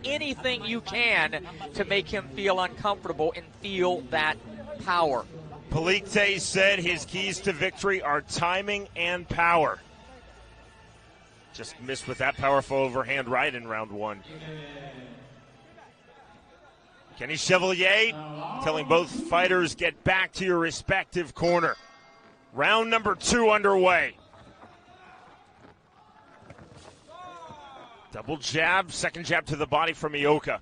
anything you can to make him feel uncomfortable and feel that power. Palicte said his keys to victory are timing and power. Just missed with that powerful overhand right in round one. Kenny Chevalier telling both fighters, get back to your respective corner. Round number 2 underway. Double jab, second jab to the body from Ioka.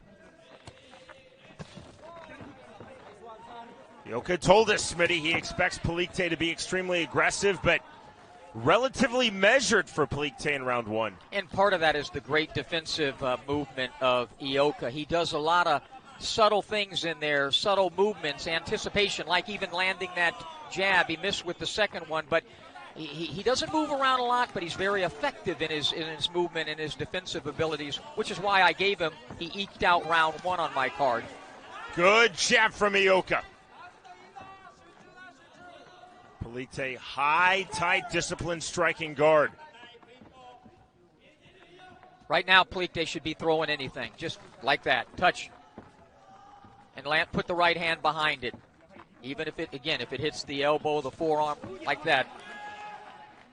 Ioka told us, Smitty, he expects Palicte to be extremely aggressive, but relatively measured for Palicte in round one. And part of that is the great defensive movement of Ioka. He does a lot of subtle things in there, subtle movements, anticipation, like even landing that jab. He missed with the second one, but he doesn't move around a lot, but he's very effective in his movement and his defensive abilities, which is why I gave him, he eked out round one on my card. Good jab from Ioka. Palicte, high, tight, disciplined striking guard. Right now, Palicte should be throwing anything, just like that. Touch. And put the right hand behind it. Even if it hits the elbow, the forearm, like that.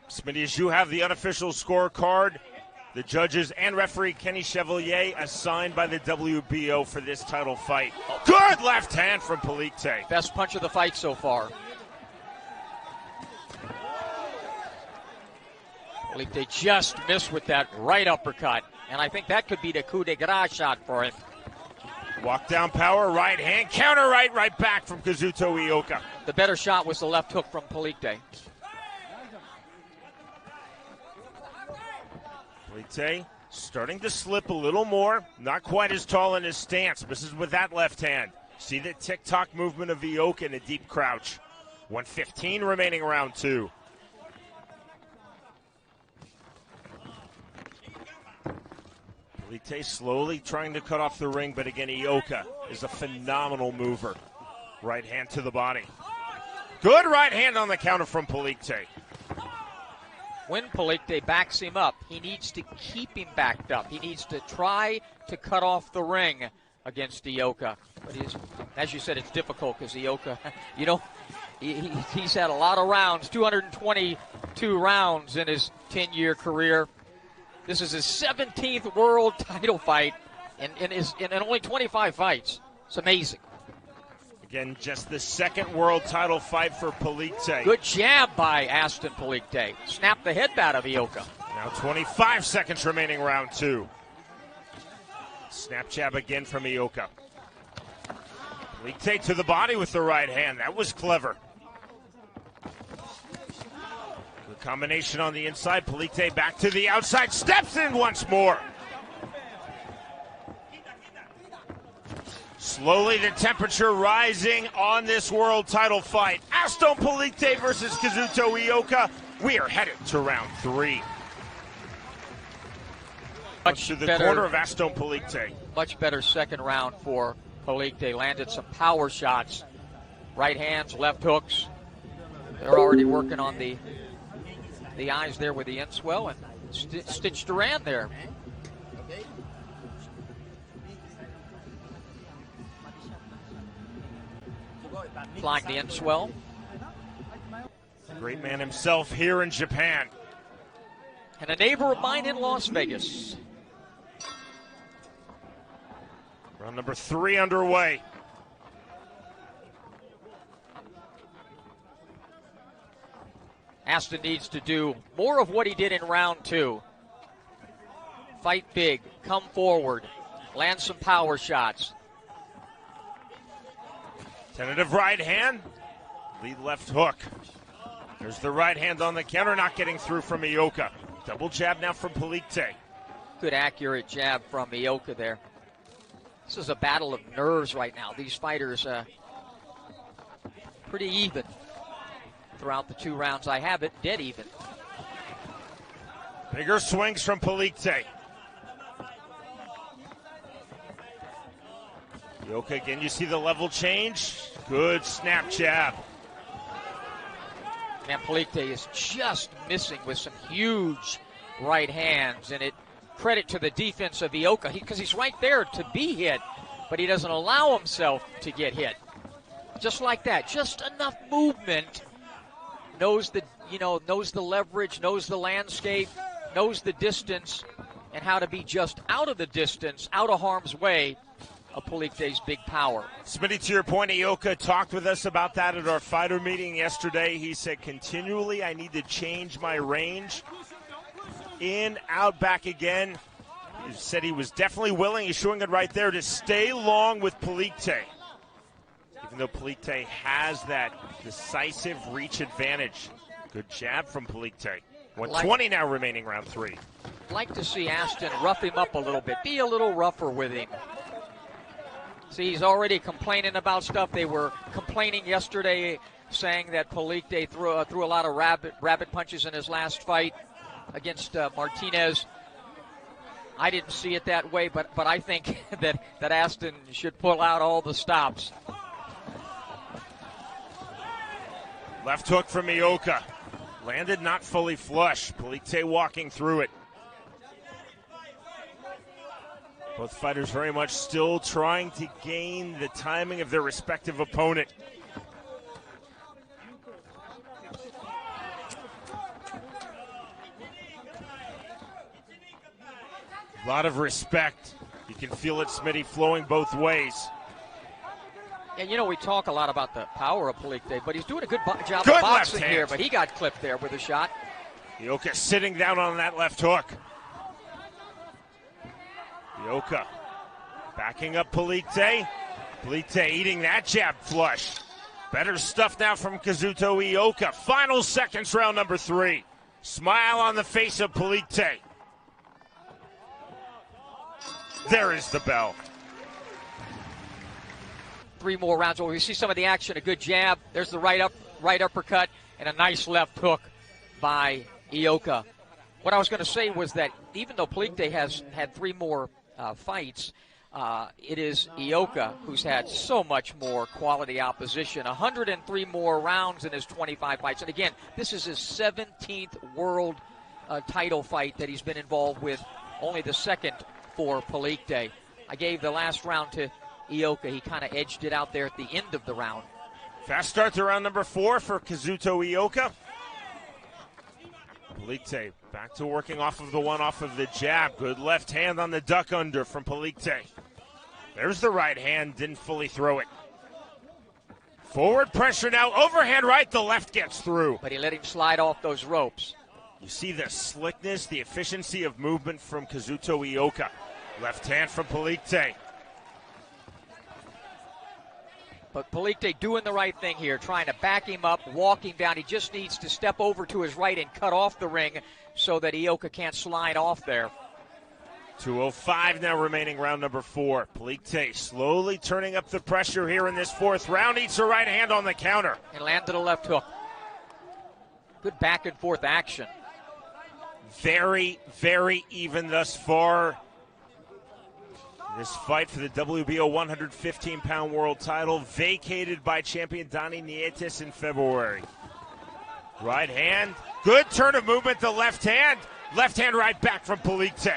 Smitty, as you have the unofficial scorecard, the judges and referee Kenny Chevalier assigned by the WBO for this title fight. Good left hand from Palicte. Best punch of the fight so far. Palicte just missed with that right uppercut, and I think that could be the coup de grace shot for him. Walk down power, right hand, counter right back from Kazuto Ioka. The better shot was the left hook from Palicte. Palicte starting to slip a little more, not quite as tall in his stance. Misses with that left hand. See the tick-tock movement of Ioka in a deep crouch. 1:15 remaining round 2. Palicte slowly trying to cut off the ring, but again, Ioka is a phenomenal mover. Right hand to the body. Good right hand on the counter from Palicte. When Palicte backs him up, he needs to keep him backed up. He needs to try to cut off the ring against Ioka. But as you said, it's difficult because Ioka, he's had a lot of rounds, 222 rounds in his 10-year career. This is his 17th world title fight in only 25 fights. It's amazing. Again, just the second world title fight for Palicte. Good jab by Aston Palicte. Snapped the head bat of Ioka. Now 25 seconds remaining round 2. Snap jab again from Ioka. Palicte to the body with the right hand. That was clever. Good combination on the inside. Palicte back to the outside. Steps in once more. Slowly the temperature rising on this world title fight. Aston Palicte versus Kazuto Ioka. We are headed to round 3. Much to the corner of Aston Palicte. Much better second round for Palicte. Landed some power shots. Right hands, left hooks. They're already working on the eyes there with the inswell and stitched around there. Applying the inswell. Great man himself here in Japan. And a neighbor of mine in Las Vegas. Round number 3 underway. Aston needs to do more of what he did in round 2. Fight big, come forward, land some power shots. Tentative right hand, lead left hook. There's the right hand on the counter, not getting through from Ioka. Double jab now from Palicte. Good accurate jab from Ioka there. This is a battle of nerves right now. These fighters pretty even throughout the 2 rounds. I have it dead even. Bigger swings from Palicte. Ioka again, you see the level change. Good snap jab. Man, Palicte is just missing with some huge right hands, and credit to the defense of Ioka because he's right there to be hit, but he doesn't allow himself to get hit. Just like that, just enough movement. Knows the leverage, knows the landscape, knows the distance, and how to be just out of the distance, out of harm's way of Palicte's big power. Smitty, to your point, Ioka talked with us about that at our fighter meeting yesterday. He said, continually, I need to change my range. In, out, back again. He said he was definitely willing, he's showing it right there, to stay long with Palicte. Even though Palicte has that decisive reach advantage. Good jab from Palicte. 1:20 now remaining round 3. Like to see Aston rough him up a little bit, be a little rougher with him. See, he's already complaining about stuff. They were complaining yesterday, saying that Palicte threw a lot of rabbit punches in his last fight against Martinez. I didn't see it that way, but I think that Aston should pull out all the stops. Left hook from Ioka. Landed not fully flush. Palicte walking through it. Both fighters very much still trying to gain the timing of their respective opponent. A lot of respect. You can feel it, Smitty, flowing both ways. And we talk a lot about the power of Palicte, but he's doing a good job of boxing here, but he got clipped there with a shot. Ioka sitting down on that left hook. Ioka backing up Palicte. Palicte eating that jab flush. Better stuff now from Kazuto Ioka. Final seconds, round number 3. Smile on the face of Palicte. There is the bell. 3 more rounds where we see some of the action. A good jab. There's the right uppercut and a nice left hook by Ioka. What I was going to say was that even though Palicte has had 3 more fights, it is Ioka who's had so much more quality opposition. 103 more rounds in his 25 fights. And again, this is his 17th world title fight that he's been involved with, only the second for Palicte. I gave the last round to Ioka. He kind of edged it out there at the end of the round. Fast start to round number 4 for Kazuto Ioka. Palicte back to working off of the jab. Good left hand on the duck under from Palicte. There's the right hand, didn't fully throw it. Forward pressure now, overhand right, the left gets through. But he let him slide off those ropes. You see the slickness, the efficiency of movement from Kazuto Ioka. Left hand from Palicte. But Palicte doing the right thing here, trying to back him up, walk him down. He just needs to step over to his right and cut off the ring so that Ioka can't slide off there. 2:05 now remaining round number 4. Palicte slowly turning up the pressure here in this 4th round. Eats a right hand on the counter. And landed a left hook. Good back and forth action. Very, very even thus far. This fight for the WBO 115-pound world title, vacated by champion Donnie Nietes in February. Right hand, good turn of movement, the left hand right back from Palicte.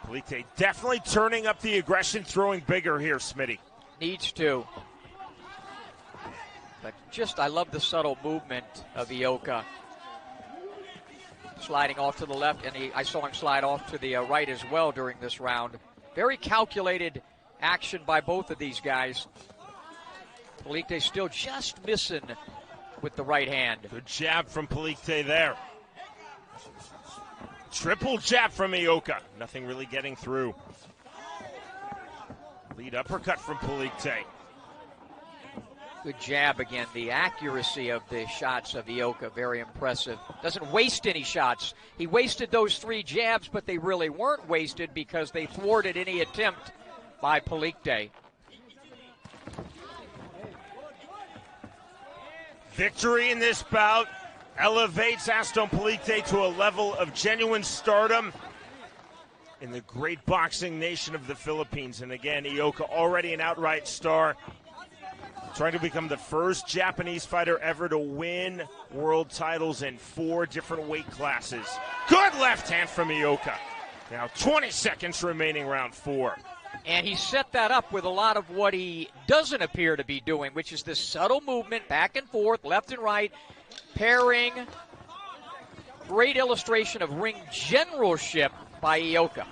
Palicte definitely turning up the aggression, throwing bigger here, Smitty. Needs to. But I love the subtle movement of Ioka. Sliding off to the left, and I saw him slide off to the right as well during this round. Very calculated action by both of these guys. Palicte still just missing with the right hand. Good jab from Palicte there. Triple jab from Ioka. Nothing really getting through. Lead uppercut from Palicte. Good jab again. The accuracy of the shots of Ioka, very impressive. Doesn't waste any shots. He wasted those 3 jabs, but they really weren't wasted because they thwarted any attempt by Palicte. Victory in this bout elevates Aston Palicte to a level of genuine stardom in the great boxing nation of the Philippines. And again, Ioka already an outright star, trying to become the first Japanese fighter ever to win world titles in 4 different weight classes. Good left hand from Ioka. Now 20 seconds remaining, round 4. And he set that up with a lot of what he doesn't appear to be doing, which is this subtle movement back and forth, left and right, pairing. Great illustration of ring generalship by Ioka.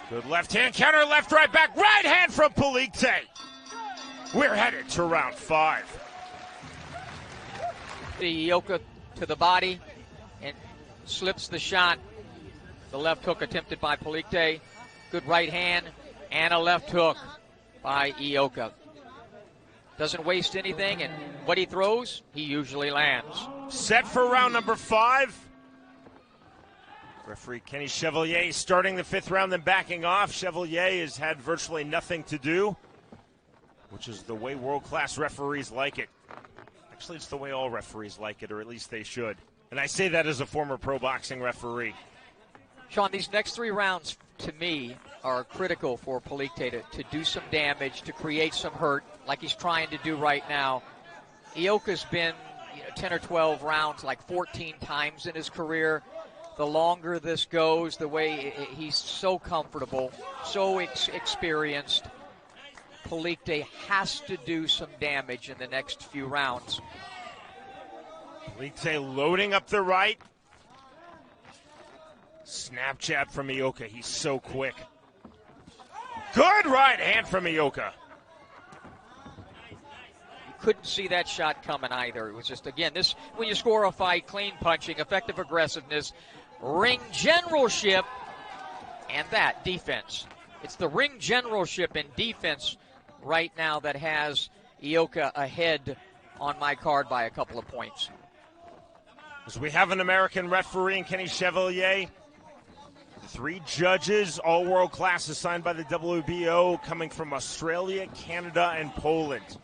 Good left hand counter, left, right, back, right hand from Palicte. We're headed to round 5. The Ioka to the body and slips the shot. The left hook attempted by Palicte. Good right hand and a left hook by Ioka. Doesn't waste anything, and what he throws, he usually lands. Set for round number 5. Referee Kenny Chevalier starting the 5th round, then backing off. Chevalier has had virtually nothing to do, which is the way world-class referees like it. Actually, it's the way all referees like it, or at least they should. And I say that as a former pro boxing referee. Sean, these next 3 rounds, to me, are critical for Palicte to do some damage, to create some hurt, like he's trying to do right now. Ioka's been 10 or 12 rounds like 14 times in his career. The longer this goes, the way he's so comfortable, so experienced, Palicte has to do some damage in the next few rounds. Palicte loading up the right. Snap jab from Ioka. He's so quick. Good right hand from Ioka. Couldn't see that shot coming either. It was just, again, this when you score a fight, clean punching, effective aggressiveness, ring generalship, and that defense. It's the ring generalship and defense right now that has Ioka ahead on my card by a couple of points. As we have an American referee in Kenny Chevalier, 3 judges, all world class assigned by the WBO, coming from Australia, Canada, and Poland.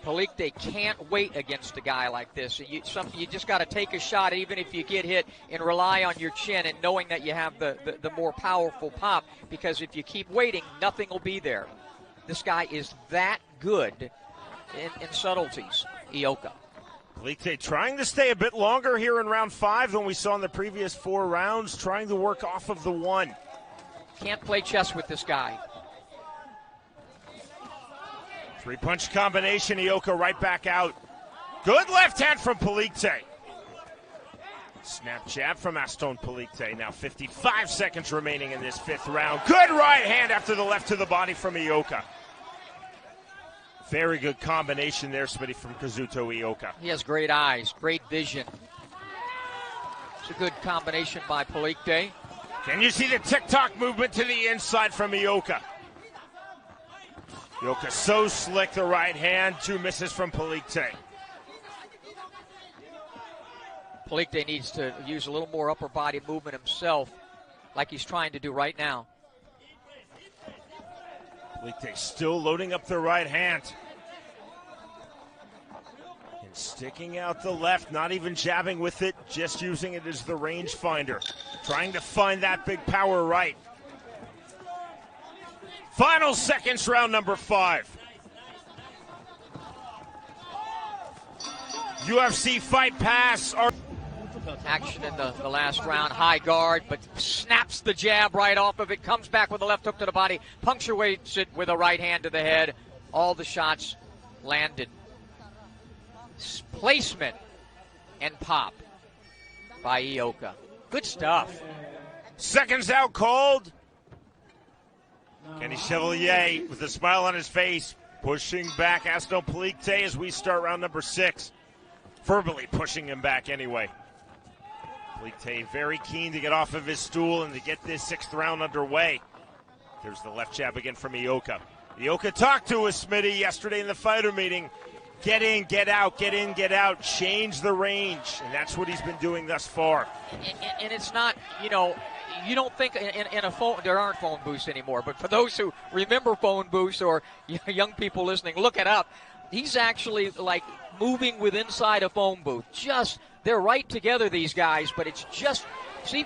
Palicte can't wait against a guy like this. You just got to take a shot, even if you get hit, and rely on your chin and knowing that you have the more powerful pop, because if you keep waiting, nothing will be there. This guy is that good in subtleties, Ioka. Palicte trying to stay a bit longer here in round 5 than we saw in the previous 4 rounds, trying to work off of the 1. Can't play chess with this guy. 3-punch combination, Ioka right back out. Good left hand from Palicte. Snap jab from Aston Palicte. Now 55 seconds remaining in this 5th round. Good right hand after the left to the body from Ioka. Very good combination there, Smitty, from Kazuto Ioka. He has great eyes, great vision. It's a good combination by Palicte. Can you see the tick-tock movement to the inside from Ioka? Ioka so slick, the right hand, 2 misses from Palicte. Palicte needs to use a little more upper body movement himself, like he's trying to do right now. Palicte still loading up the right hand. And sticking out the left, not even jabbing with it, just using it as the range finder. Trying to find that big power right. Final seconds, round number 5. UFC Fight Pass. Action in the last round, high guard, but snaps the jab right off of it, comes back with a left hook to the body, punctuates it with a right hand to the head. All the shots landed. Placement and pop by Ioka. Good stuff. Seconds out cold. Kenny Chevalier with a smile on his face, pushing back Aston Palicte as we start round number 6. Verbally pushing him back anyway. Palicte very keen to get off of his stool and to get this 6th round underway. There's the left jab again from Ioka. Ioka talked to us, Smitty, yesterday in the fighter meeting. Get in, get out, get in, get out, change the range. And that's what he's been doing thus far. And it's not, you don't think in a phone, there aren't phone booths anymore, but for those who remember phone booths or young people listening, look it up. He's actually like moving with inside a phone booth. They're right together, these guys, but it's just, see,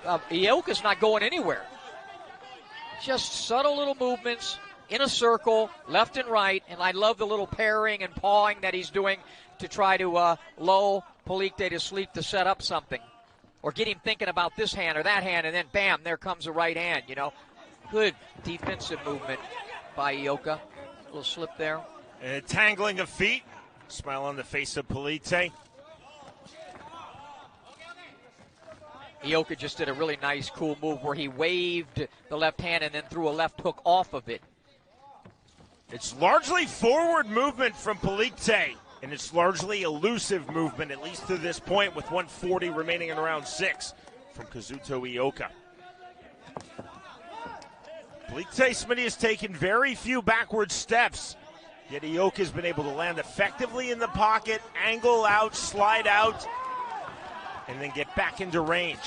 Ioka's not going anywhere. Just subtle little movements in a circle, left and right, and I love the little pairing and pawing that he's doing to try to lull Palicte to sleep to set up something. or get him thinking about this hand or that hand, and then bam, there comes a right hand, you know. Good defensive movement by Ioka. A little slip there. And a tangling of feet. Smile on the face of Palicte. Ioka just did a really nice, cool move where he waved the left hand and then threw a left hook off of it. It's largely forward movement from Palicte, and it's largely elusive movement, at least to this point, with 140 remaining in round 6 from Kazuto Ioka. Palicte Smitty has taken very few backward steps, yet Ioka has been able to land effectively in the pocket, angle out, slide out, and then get back into range.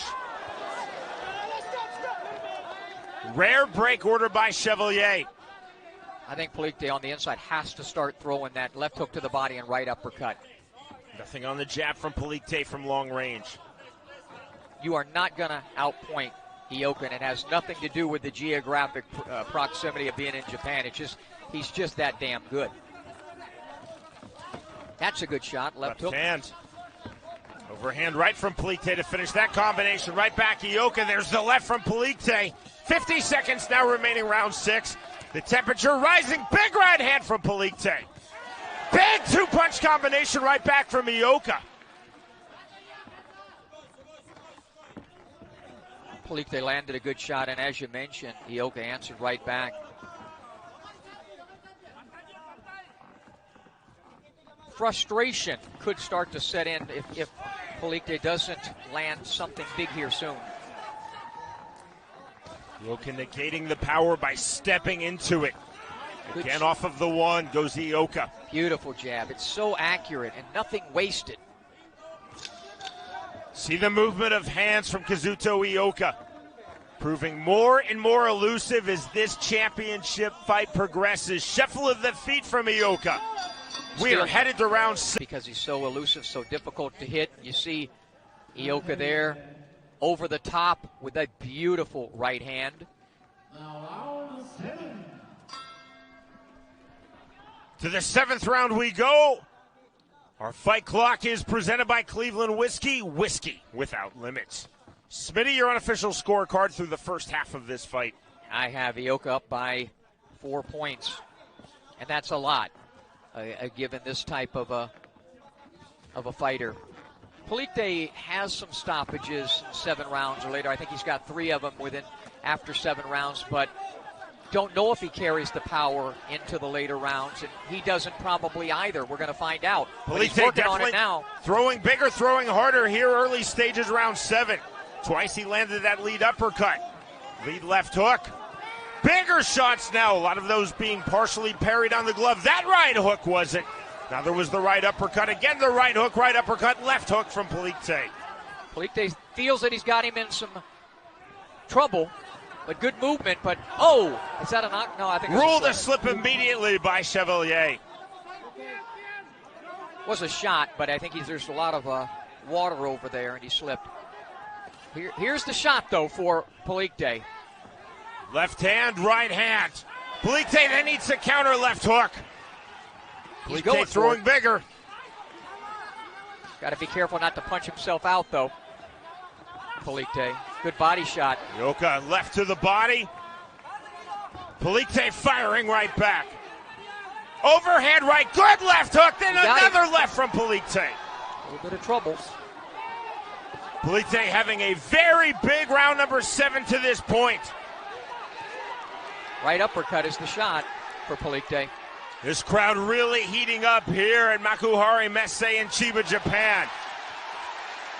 Rare break order by Chevalier. I think Palicte on the inside has to start throwing that left hook to the body and right uppercut. Nothing on the jab from Palicte from long range. You are not going to outpoint Ioka, and it has nothing to do with the geographic proximity of being in Japan. It's just he's just that damn good. That's a good shot. Left hook. Hand. Overhand right from Palicte to finish that combination. Right back Ioka. There's the left from Palicte. 50 seconds now remaining round 6. The temperature rising. Big right hand from Palicte. Big two-punch combination right back from Ioka. Palicte landed a good shot, and as you mentioned, Ioka answered right back. Frustration could start to set in if Palicte doesn't land something big here soon. Ioka negating the power by stepping into it. Again, off of the one goes Ioka. Beautiful jab. It's so accurate and nothing wasted. See the movement of hands from Kazuto Ioka. Proving more and more elusive as this championship fight progresses. Shuffle of the feet from Ioka. We are headed to round 6. Because he's so elusive, so difficult to hit. You see Ioka there over the top with a beautiful right hand. To the 7th round we go. Our fight clock is presented by Cleveland Whiskey. Whiskey without limits. Smitty, your unofficial scorecard through the first half of this fight. I have Ioka up by 4 points, and that's a lot, given this type of a fighter. Palicte has some stoppages in 7 rounds or later. I think he's got 3 of them after 7 rounds, but don't know if he carries the power into the later rounds, and he doesn't probably either. We're going to find out. He's working on it now. Throwing bigger, throwing harder here early stages, round 7. Twice he landed that lead uppercut. Lead left hook. Bigger shots now, a lot of those being partially parried on the glove. That right hook was it. Now there was the right uppercut. Again, the right hook, right uppercut, left hook from Palicte. Palicte feels that he's got him in some trouble, but good movement. But, oh, is that a knock? No, I think it's ruled a slip immediately by Chevalier. Was a shot, but I think there's a lot of water over there, and he slipped. Here's the shot, though, for Palicte. Left hand, right hand. Palicte then needs to counter left hook. Palicte throwing bigger. Got to be careful not to punch himself out, though. Palicte, good body shot. Ioka left to the body. Palicte firing right back. Overhand right, good left hook, then another left from Palicte. A little bit of trouble. Palicte having a very big round number 7 to this point. Right uppercut is the shot for Palicte. This crowd really heating up here at Makuhari Messe in Chiba, Japan.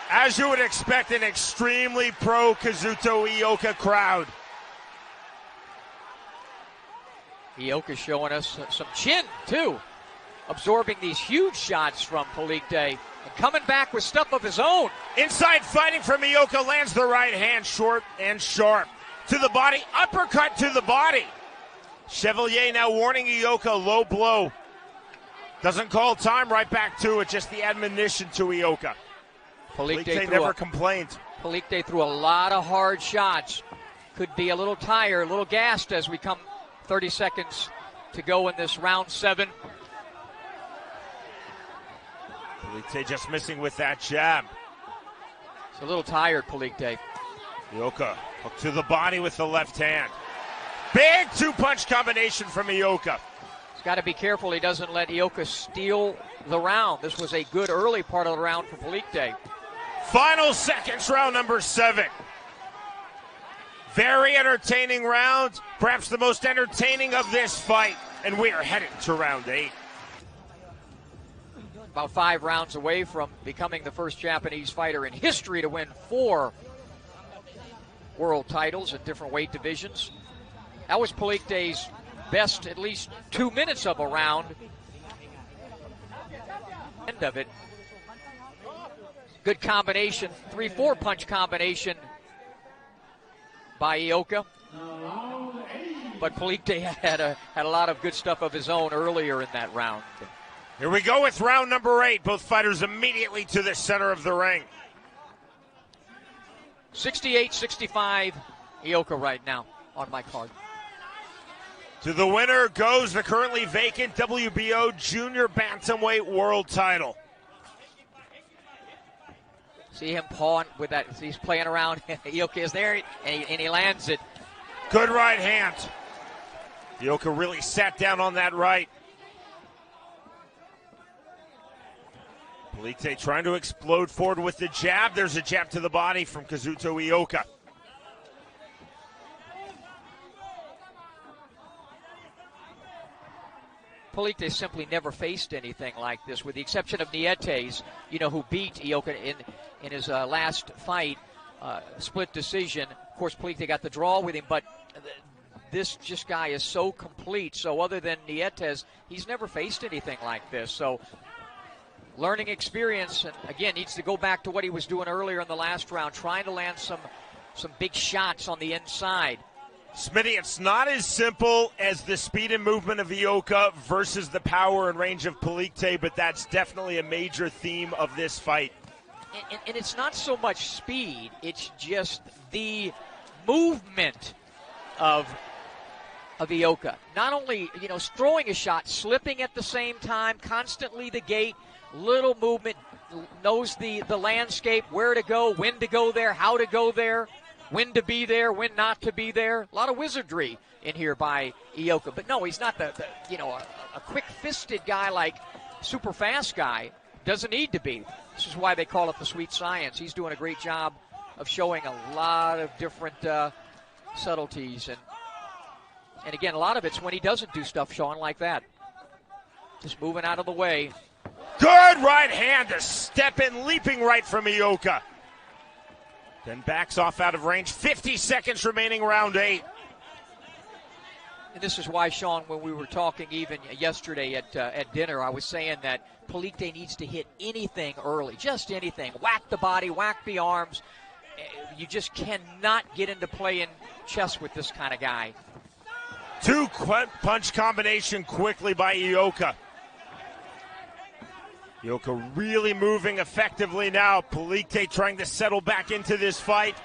As you would expect, an extremely pro-Kazuto Ioka crowd. Ioka showing us some chin, too. Absorbing these huge shots from Palicte and coming back with stuff of his own. Inside fighting from Ioka, lands the right hand short and sharp. To the body, uppercut to the body. Chevalier now warning Ioka, low blow. Doesn't call time, right back to it, just the admonition to Ioka. Palicte never complained. Palicte threw a lot of hard shots. Could be a little tired, a little gassed as we come 30 seconds to go in this round 7. Palicte just missing with that jab. A little tired, Palicte. Ioka hooked to the body with the left hand. Big two-punch combination from Ioka. He's got to be careful he doesn't let Ioka steal the round. This was a good early part of the round for Palicte. Final seconds, round number 7. Very entertaining round, perhaps the most entertaining of this fight, and we are headed to round 8. About 5 rounds away from becoming the first Japanese fighter in history to win 4 world titles in different weight divisions. That was Palicte's best, at least 2 minutes of a round. End of it. Good combination, 3-4 punch combination by Ioka. But Palicte had a lot of good stuff of his own earlier in that round. Here we go with round number 8. Both fighters immediately to the center of the ring. 68-65 Ioka right now on my card. To the winner goes the currently vacant WBO Junior Bantamweight World title. See him pawing with that. He's playing around. Ioka is there, and he lands it. Good right hand. Ioka really sat down on that right. Palicte trying to explode forward with the jab. There's a jab to the body from Kazuto Ioka. Palicte simply never faced anything like this, with the exception of Nietes, who beat Ioka in his last fight, split decision. Of course, Palicte got the draw with him, but this guy is so complete. So other than Nietes, he's never faced anything like this. So learning experience, and again, needs to go back to what he was doing earlier in the last round, trying to land some big shots on the inside. Smitty, it's not as simple as the speed and movement of Ioka versus the power and range of Palicte, but that's definitely a major theme of this fight. And it's not so much speed, it's just the movement of Ioka. Not only, throwing a shot, slipping at the same time, constantly the gate, little movement, knows the landscape, where to go, when to go there, how to go there, when to be there, when not to be there. A lot of wizardry in here by Ioka. But no, he's not a quick-fisted guy like super fast guy. Doesn't need to be. This is why they call it the sweet science. He's doing a great job of showing a lot of different subtleties. And again, a lot of it's when he doesn't do stuff, Sean, like that. Just moving out of the way. Good right hand, a step in, leaping right from Ioka. Then backs off out of range. 50 seconds remaining, round 8. And this is why, Sean, when we were talking even yesterday at dinner, I was saying that Palicte needs to hit anything early, just anything. Whack the body, whack the arms. You just cannot get into playing chess with this kind of guy. Two-punch combination quickly by Ioka. Ioka really moving effectively now. Palicte trying to settle back into this fight.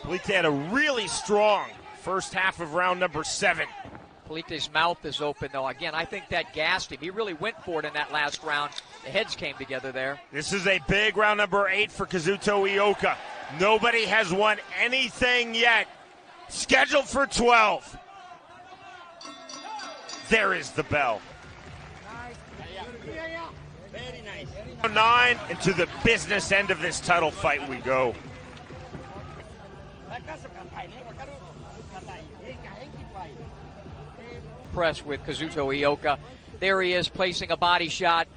Palicte had a really strong first half of round number 7. Palicte's mouth is open, though. Again, I think that gassed him. He really went for it in that last round. The heads came together there. This is a big round number 8 for Kazuto Ioka. Nobody has won anything yet. Scheduled for 12. There is the bell. 9, and to the business end of this title fight we go. Press with Kazuto Ioka. There he is, placing a body shot.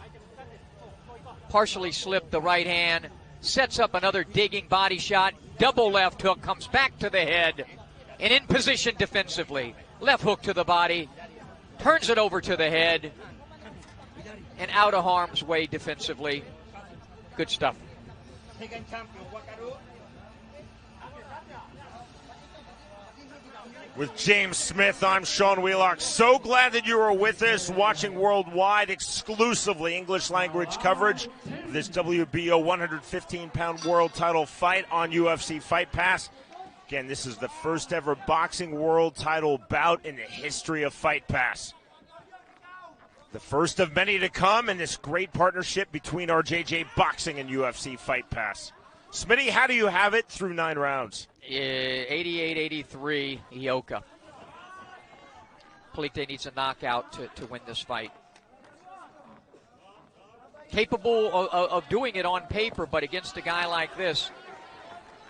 Partially slipped the right hand. Sets up another digging body shot. Double left hook, comes back to the head. And in position defensively. Left hook to the body. Turns it over to the head. And out of harm's way defensively. Good stuff. With James Smith, I'm Sean Wheelock. So glad that you are with us, watching worldwide, exclusively English language coverage of this WBO 115-pound world title fight on UFC Fight Pass. Again, this is the first ever boxing world title bout in the history of Fight Pass. The first of many to come in this great partnership between RJJ Boxing and UFC Fight Pass. Smitty, how do you have it through 9 rounds? 88-83, Ioka. Palicte needs a knockout to win this fight. Capable of doing it on paper, but against a guy like this,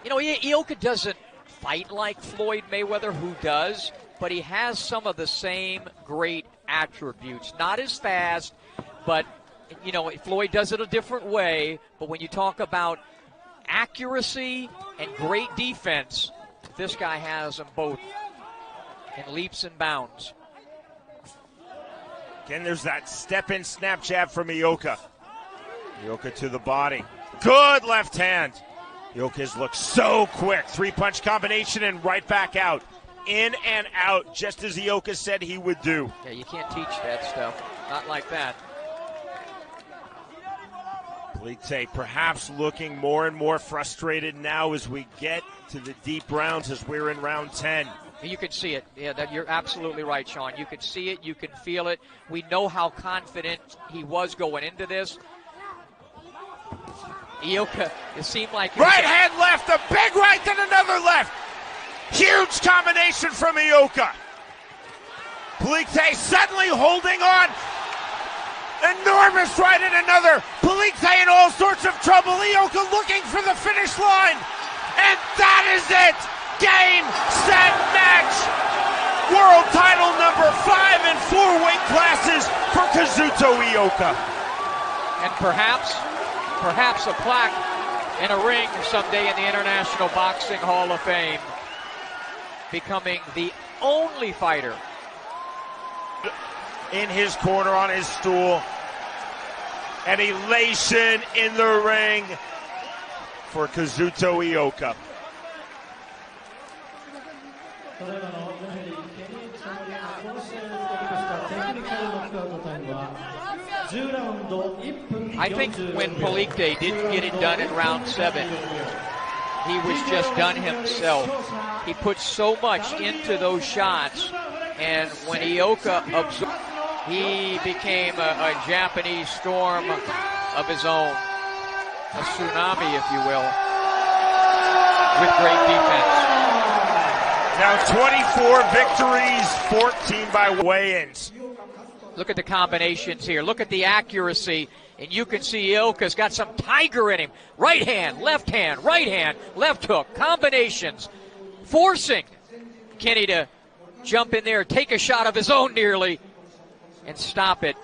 Ioka doesn't fight like Floyd Mayweather, who does, but he has some of the same great attributes. Not as fast, but, Floyd does it a different way. But when you talk about accuracy and great defense, this guy has them both in leaps and bounds. Again, there's that step-in snap jab from Ioka. Ioka to the body. Good left hand. Ioka's looks so quick. 3-punch combination and right back out. In and out, just as Ioka said he would do. Yeah, you can't teach that stuff. Not like that. Palicte perhaps looking more and more frustrated now as we get to the deep rounds, as we're in round 10. You can see it. Yeah, you're absolutely right, Sean. You can see it. You can feel it. We know how confident he was going into this. Ioka, it seemed like... Right hand left, a big right, then another left. Huge combination from Ioka. Palicte suddenly holding on. Enormous right and another. Palicte in all sorts of trouble. Ioka looking for the finish line. And that is it. Game, set, match. World title number 5 in 4 weight classes for Kazuto Ioka. And perhaps a plaque and a ring someday in the International Boxing Hall of Fame. Becoming the only fighter in his corner on his stool. An elation in the ring for Kazuto Ioka. I think when Palicte didn't get it done in round 7, he was just done himself. He put so much into those shots, and when Ioka absorbed, he became a Japanese storm of his own, a tsunami, if you will, with great defense. Now 24 victories, 14 by weigh-ins. Look at the combinations here. Look at the accuracy. And you can see Ioka's got some tiger in him. Right hand, left hook, combinations. Forcing Kenny to jump in there, take a shot of his own nearly, and stop it.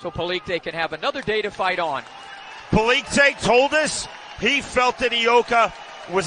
So Palicte can have another day to fight on. Palicte told us he felt that Ioka was